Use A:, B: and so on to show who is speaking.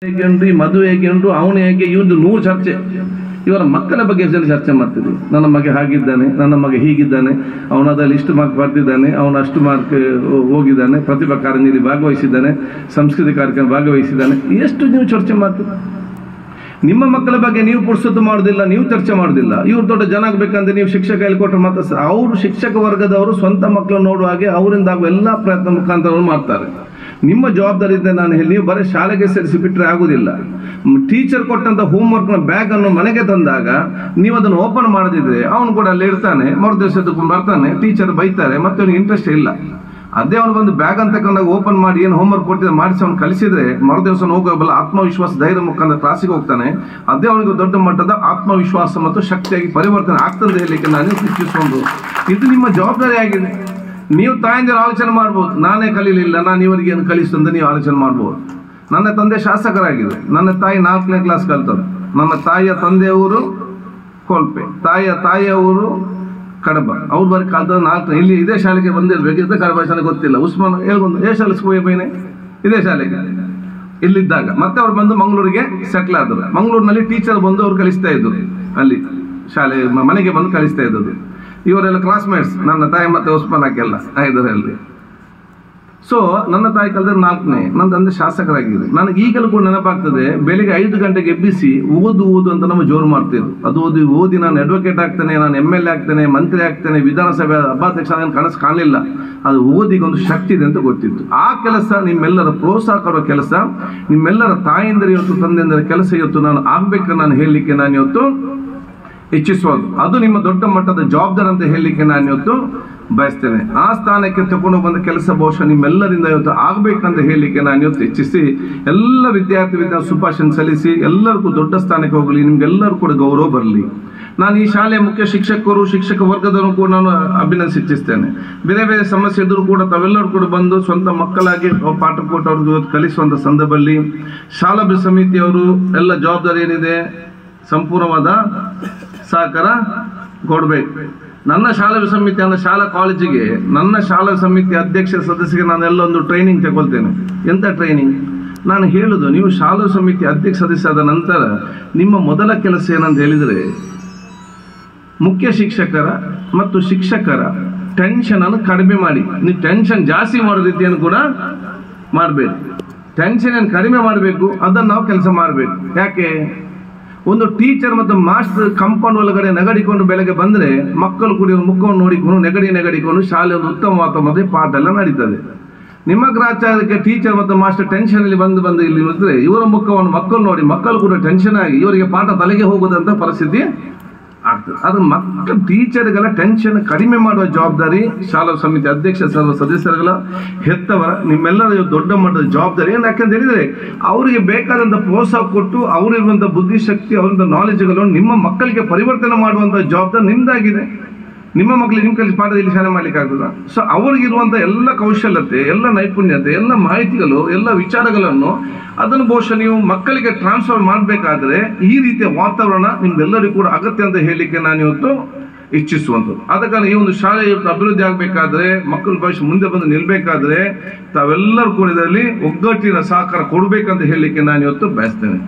A: ಹೇಗೆ ಮದುವೆ ಹೇಗೆ ಉಂಟು ಅವನು ಹೇಗೆ ಇವ್ರದ್ದು 100 ಚರ್ಚೆ. ಇವರ ಮಕ್ಕಳ ಬಗ್ಗೆ ಚರ್ಚೆ ಮಾಡ್ತಿದ್ವಿ. ನನ್ನ ಮಗ ಹಾಗಿದ್ದಾನೆ, ನನ್ನ ಮಗ ಹೀಗಿದ್ದಾನೆ, ಅವನದಲ್ಲಿ ಇಷ್ಟು ಮಾರ್ಕ್ ಬರ್ತಿದ್ದಾನೆ, ಅವನು ಅಷ್ಟು ಮಾರ್ಕ್ ಹೋಗಿದ್ದಾನೆ, ಪ್ರತಿಭಾ ಕಾರಂಜಿಯಲ್ಲಿ ಭಾಗವಹಿಸಿದ್ದಾನೆ, ಸಂಸ್ಕೃತಿ ಕಾರ್ಯಕ್ರಮ ಭಾಗವಹಿಸಿದ್ದಾನೆ. ಎಷ್ಟು ನೀವು ಚರ್ಚೆ ಮಾಡ್ತೀವಿ? ನಿಮ್ಮ ಮಕ್ಕಳ ಬಗ್ಗೆ ನೀವು ಪುರ್ಸೊತ್ತು ಮಾಡೋದಿಲ್ಲ, ನೀವು ಚರ್ಚೆ ಮಾಡೋದಿಲ್ಲ. ಇವ್ರು ದೊಡ್ಡ ಜನ ಆಗ್ಬೇಕಂದ್ರೆ ನೀವು ಶಿಕ್ಷಕ ಹೇಳಿಕೊಟ್ರೆ ಮಾತ್ರ ಅವರು ಶಿಕ್ಷಕ ವರ್ಗದವರು ಸ್ವಂತ ಮಕ್ಕಳು ನೋಡುವ ಹಾಗೆ ಅವರಿಂದ ಆಗುವ ಎಲ್ಲ ಪ್ರಯತ್ನ ಮುಖಾಂತರ ಮಾಡ್ತಾರೆ. ನಿಮ್ಮ ಜವಾಬ್ದಾರಿಯಿಂದ ನಾನು ಹೇಳಿ, ನೀವು ಬರೀ ಶಾಲೆಗೆ ಸೇರಿಸಿ ಬಿಟ್ಟರೆ ಆಗುದಿಲ್ಲ. ಟೀಚರ್ ಕೊಟ್ಟಂತ ಹೋಮ್ವರ್ಕ್ ನ ಬ್ಯಾಗ್ ಅನ್ನು ಮನೆಗೆ ತಂದಾಗ ನೀವು ಅದನ್ನು ಓಪನ್ ಮಾಡದಿದ್ರೆ ಅವನು ಕೂಡ ಅಲ್ಲಿ ಇರ್ತಾನೆ, ಮರುದಿವಸ ಬರ್ತಾನೆ, ಟೀಚರ್ ಬೈತಾರೆ, ಮತ್ತೆ ಅವನಿಗೆ ಇಂಟ್ರೆಸ್ಟ್ ಇಲ್ಲ. ಅದೇ ಅವನು ಬಂದು ಬ್ಯಾಗ್ ಅಂತ ತಗೊಂಡಾಗ ಓಪನ್ ಮಾಡಿ ಏನು ಹೋಮ್ವರ್ಕ್ ಕೊಟ್ಟಿದ್ದ ಮಾಡಿಸಿ ಅವ್ನು ಕಲಿಸಿದ್ರೆ ಮರುದಿವಸ ಹೋಗಬಲ್ಲ ಆತ್ಮವಿಶ್ವಾಸ ಧೈರ್ಯ ಮುಖಾಂತರ ಕ್ಲಾಸಿಗೆ ಹೋಗ್ತಾನೆ. ಅದೇ ಅವನಿಗೆ ದೊಡ್ಡ ಮಟ್ಟದ ಆತ್ಮವಿಶ್ವಾಸ ಮತ್ತು ಶಕ್ತಿಯಾಗಿ ಪರಿವರ್ತನೆ ಆಗ್ತದೆ ಹೇಳಲಿಕ್ಕೆ ನಾನು ಸೂಚಿಸುವುದು. ಇದು ನಿಮ್ಮ ಜವಾಬ್ದಾರಿ ಆಗಿದೆ. ನೀವು ತಾಯಂದಿರು ಆಲೋಚನೆ ಮಾಡ್ಬೋದು, ನಾನೇ ಕಲೀಲಿಲ್ಲ, ನಾನು ಇವರಿಗೆ ಏನು ಕಲಿಸ್ತಂತ ನೀವು ಆಲೋಚನೆ ಮಾಡ್ಬೋದು. ನನ್ನ ತಂದೆ ಶಾಸಕರಾಗಿದೆ, ನನ್ನ ತಾಯಿ 4ನೇ ಕ್ಲಾಸ್ ಕಲ್ತದ್ದು. ನನ್ನ ತಾಯಿಯ ತಂದೆಯವರು ಕೋಲ್ಪೆ, ತಾಯಿಯ ಊರು ಕಡಬ. ಅವ್ರು ಬರೀ ಕಲ್ತದ್ದು 4. ಇಲ್ಲಿ ಇದೇ ಶಾಲೆಗೆ ಬಂದಿರ್ಬೇಕಿದ್ರೆ ಕಡಬ ಶಾಲೆ ಗೊತ್ತಿಲ್ಲ. ಉಸ್ಮಾನ್ ಹೇಳ್ಬಂದು ಏ ಶಾಲೆ ಬೈನೆ ಇದೇ ಶಾಲೆಗೆ ಇಲ್ಲಿದ್ದಾಗ ಮತ್ತೆ ಅವ್ರು ಬಂದು ಮಂಗಳೂರಿಗೆ ಸೆಟ್ಲ್ ಆದರು. ಮಂಗಳೂರಿನಲ್ಲಿ ಟೀಚರ್ ಬಂದು ಅವ್ರು ಕಲಿಸ್ತಾ ಇದ್ರು, ಅಲ್ಲಿ ಶಾಲೆ ಮನೆಗೆ ಬಂದು ಕಲಿಸ್ತಾ ಇದ್ದದ್ದು. ಇವರೆಲ್ಲ ಕ್ಲಾಸ್ಮೇಟ್ಸ್, ನನ್ನ ತಾಯಿ ಮತ್ತೆ ಉಸ್ಮಾನ್ ಹಾಕೆಲ್ಲ ಇದರಲ್ಲಿ. ಸೊ ನನ್ನ ತಾಯಿ ಕಲಿದ್ರೆ 4ನೇ, ನನ್ನ ತಂದೆ ಶಾಸಕರಾಗಿದ್ರು. ನನಗೆ ಈಗಲೂ ಕೂಡ ನೆನಪಾಗ್ತದೆ, ಬೆಳಿಗ್ಗೆ 5 ಗಂಟೆಗೆ ಎಬ್ಬಿಸಿ ಓದು ಅಂತ ನಮ್ಮ ಜೋರು ಮಾಡ್ತಿದ್ರು. ಅದು ಓದಿ ನಾನು ಅಡ್ವೊಕೇಟ್ ಆಗ್ತೇನೆ, ನಾನು MLA ಆಗ್ತೇನೆ, ಮಂತ್ರಿ ಆಗ್ತೇನೆ, ವಿಧಾನಸಭೆ ಸಭಾಧ್ಯಕ್ಷ ಕನಸು ಕಾಣಲಿಲ್ಲ. ಅದು ಓದಿಗೊಂದು ಶಕ್ತಿ ಇದೆ ಅಂತ ಗೊತ್ತಿತ್ತು. ಆ ಕೆಲಸ ನಿಮ್ಮೆಲ್ಲರ ಪ್ರೋತ್ಸಾಹ ಕೊಡೋ ಕೆಲಸ, ನಿಮ್ಮೆಲ್ಲರ ತಾಯಿಂದರ ಇವತ್ತು ತಂದೆಂದರ ಕೆಲಸ ಇವತ್ತು ನಾನು ಆಗ್ಬೇಕನ್ನು ನಾನು ಹೇಳಲಿಕ್ಕೆ ನಾನು ಇವತ್ತು ಇಚ್ಛಿಸುವುದು. ಅದು ನಿಮ್ಮ ದೊಡ್ಡ ಮಟ್ಟದ ಜವಾಬ್ದಾರಿ ಅಂತ ಹೇಳಲಿಕ್ಕೆ ನಾನು ಇವತ್ತು ಬಯಸ್ತೇನೆ. ಆ ಸ್ಥಾನಕ್ಕೆ ತಗೊಂಡು ಬಂದ ಕೆಲಸ ಬಹುಶಃ ನಿಮ್ಮೆಲ್ಲರಿಂದ ಇವತ್ತು ಆಗ್ಬೇಕಂತ ಹೇಳಲಿಕ್ಕೆ ನಾನು ಇವತ್ತು ಇಚ್ಛಿಸಿ ಎಲ್ಲ ವಿದ್ಯಾರ್ಥಿ ಶುಭಾಶಯ ಸಲ್ಲಿಸಿ ಎಲ್ಲರಿಗೂ ದೊಡ್ಡ ಸ್ಥಾನಕ್ಕೆ ಹೋಗಲಿ, ನಿಮ್ಗೆಲ್ಲರೂ ಕೂಡ ಗೌರವ ಬರಲಿ. ನಾನು ಈ ಶಾಲೆಯ ಮುಖ್ಯ ಶಿಕ್ಷಕರು, ಶಿಕ್ಷಕ ವರ್ಗದವರು ಕೂಡ ನಾನು ಅಭಿನಂದಿಸಿ ಇಚ್ಛಿಸ್ತೇನೆ. ಬೇರೆ ಬೇರೆ ಸಮಸ್ಯೆ ಇದ್ರೂ ಕೂಡ ತಾವೆಲ್ಲರೂ ಕೂಡ ಬಂದು ಸ್ವಂತ ಮಕ್ಕಳಾಗಿ ಪಾಠ ಕೊಟ್ಟು ಅವ್ರಿಗೆ ಕಲಿಸುವಂತ ಸಂದರ್ಭದಲ್ಲಿ ಶಾಲಾ ಸಮಿತಿಯವರು ಎಲ್ಲ ಜವಾಬ್ದಾರಿ ಏನಿದೆ ಸಂಪೂರ್ಣವಾದ ಸಹಕಾರ ಕೊಡಬೇಕು. ನನ್ನ ಶಾಲಾ ಸಮಿತಿ ಅಂದ್ರೆ ಶಾಲಾ ಕಾಲೇಜಿಗೆ ನನ್ನ ಶಾಲಾ ಸಮಿತಿ ಅಧ್ಯಕ್ಷ ಸದಸ್ಯರಿಗೆ ನಾನೆಲ್ಲ ಒಂದು ಟ್ರೈನಿಂಗ್ ತಗೊಳ್ತೇನೆ. ಎಂತ ಟ್ರೈನಿಂಗ್? ನಾನು ಹೇಳುದು, ನೀವು ಶಾಲಾ ಸಮಿತಿ ಅಧ್ಯಕ್ಷ ಸದಸ್ಯ ಆದ ನಂತರ ನಿಮ್ಮ ಮೊದಲ ಕೆಲಸ ಏನಂತ ಹೇಳಿದರೆ, ಮುಖ್ಯ ಶಿಕ್ಷಕರ ಮತ್ತು ಶಿಕ್ಷಕರ ಟೆನ್ಷನ್ ಅನ್ನು ಕಡಿಮೆ ಮಾಡಿ. ನೀವು ಟೆನ್ಷನ್ ಜಾಸ್ತಿ ಮಾಡೋ ರೀತಿಯನ್ನು ಕೂಡ ಮಾಡಬೇಕು. ಟೆನ್ಷನ್ ಏನು ಕಡಿಮೆ ಮಾಡಬೇಕು, ಅದನ್ನು ನಾವು ಕೆಲಸ ಮಾಡಬೇಕು. ಯಾಕೆ? ಒಂದು ಟೀಚರ್ ಮತ್ತು ಮಾಸ್ಟರ್ ಕಂಪೌಂಡ್ ಒಳಗಡೆ ನಗಡಿಕೊಂಡು ಬೆಳಗ್ಗೆ ಬಂದ್ರೆ ಮಕ್ಕಳು ಕೂಡ ಮುಖವನ್ನು ನೋಡಿಕೊಂಡು ನೆಗಡಿಕೊಂಡು ಶಾಲೆ ಒಂದು ಉತ್ತಮವಾದ ಮದುವೆ ಪಾಠ ಎಲ್ಲ ನಡೀತದೆ. ನಿಮ್ಮ ಗ್ರಾಚಾರಕ್ಕೆ ಟೀಚರ್ ಮತ್ತು ಮಾಸ್ಟರ್ ಟೆನ್ಷನ್ ಅಲ್ಲಿ ಬಂದು ಇಲ್ಲಿ ಇದ್ರೆ ಇವರ ಮುಖವನ್ನು ಮಕ್ಕಳು ನೋಡಿ ಮಕ್ಕಳು ಕೂಡ ಟೆನ್ಷನ್ ಆಗಿ ಇವರಿಗೆ ಪಾಠ ತಲೆಗೆ ಹೋಗುದಂತ ಪರಿಸ್ಥಿತಿ ಆಗ್ತದೆ. ಅದು ಮಕ್ಕಳು ಟೀಚರ್ಗಳ ಟೆನ್ಷನ್ ಕಡಿಮೆ ಮಾಡುವ ಜವಾಬ್ದಾರಿ ಶಾಲಾ ಸಮಿತಿ ಅಧ್ಯಕ್ಷ ಸದಸ್ಯರುಗಳ ಹೆತ್ತವರ ನಿಮ್ಮೆಲ್ಲರ ದೊಡ್ಡ ಮಟ್ಟದ ಜವಾಬ್ದಾರಿ. ಯಾಕಂತ ಹೇಳಿದ್ರೆ ಅವರಿಗೆ ಬೇಕಾದಂತ ಪ್ರೋತ್ಸಾಹ ಕೊಟ್ಟು ಅವರಿರುವಂತಹ ಬುದ್ಧಿಶಕ್ತಿ, ಅವರಿಂದ ನಾಲೆಜ್ಗಳನ್ನು ನಿಮ್ಮ ಮಕ್ಕಳಿಗೆ ಪರಿವರ್ತನೆ ಮಾಡುವಂತಹ ಜವಾಬ್ದಾರಿ ನಿಮ್ದಾಗಿದೆ. ನಿಮ್ಮ ಮಕ್ಕಳಿಗೆ ನಿಮ್ಮ ಕೈಲಿ ಪಾಠದಲ್ಲಿ ಶಾಲೆ ಮಾಡ್ಲಿಕ್ಕೆ ಆಗ್ತದ? ಸೊ ಅವರಿಗಿರುವಂತಹ ಎಲ್ಲ ಕೌಶಲ್ಯತೆ, ಎಲ್ಲ ನೈಪುಣ್ಯತೆ, ಎಲ್ಲ ಮಾಹಿತಿಗಳು, ಎಲ್ಲ ವಿಚಾರಗಳನ್ನು ಅದನ್ನು ಬಹುಶಃ ನೀವು ಮಕ್ಕಳಿಗೆ ಟ್ರಾನ್ಸ್ಫರ್ ಮಾಡಬೇಕಾದ್ರೆ ಈ ರೀತಿಯ ವಾತಾವರಣ ನಿಮ್ಗೆಲ್ಲರಿಗೂ ಕೂಡ ಅಗತ್ಯ ಅಂತ ಹೇಳಲಿಕ್ಕೆ ನಾನು ಇವತ್ತು ಇಚ್ಛಿಸುವಂಥದ್ದು. ಆದ ಕಾರಣ ಈ ಒಂದು ಶಾಲೆ ಇವತ್ತು ಅಭಿವೃದ್ಧಿ ಆಗಬೇಕಾದ್ರೆ, ಮಕ್ಕಳ ಭವಿಷ್ಯ ಮುಂದೆ ಬಂದು ನಿಲ್ಬೇಕಾದ್ರೆ ತಾವೆಲ್ಲರೂ ಕೂಡ ಇದರಲ್ಲಿ ಒಗ್ಗಟ್ಟಿನ ಸಹಕಾರ ಕೊಡಬೇಕಂತ ಹೇಳಲಿಕ್ಕೆ ನಾನು ಇವತ್ತು ಬಯಸ್ತೇನೆ.